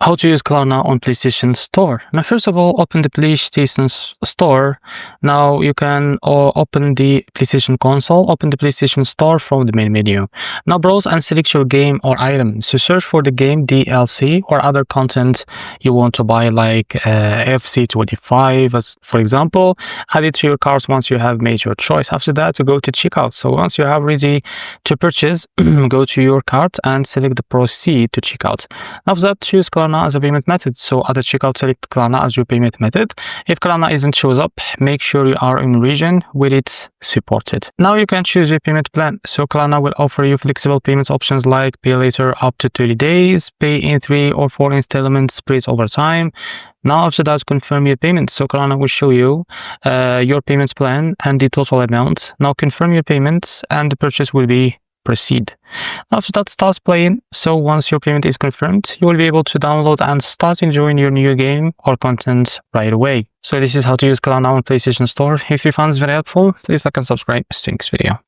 How to use Klarna on PlayStation Store. Now, first of all, open the PlayStation Store. Now, you can open the PlayStation console, open the PlayStation Store from the main menu. Now, browse and select your game or item. So, search for the game, DLC, or other content you want to buy, like FC25, for example. Add it to your cart once you have made your choice. After that, you go to checkout. So, once you have ready to purchase, go to your cart and select the proceed to checkout. After that, choose Klarna as a payment method. So at the checkout, select Klarna as your payment method. If Klarna isn't shows up, make sure you are in region where it's supported. Now you can choose your payment plan. So Klarna will offer you flexible payment options like pay later up to 30 days, pay in 3 or 4 installments spread over time. Now after that, confirm your payment. So Klarna will show you your payment plan and the total amount. Now confirm your payment and the purchase will be proceed. After that, starts playing. So once your payment is confirmed, you will be able to download and start enjoying your new game or content right away. So this is how to use Klarna on PlayStation Store. If you found this very helpful, please like and subscribe. See you next video.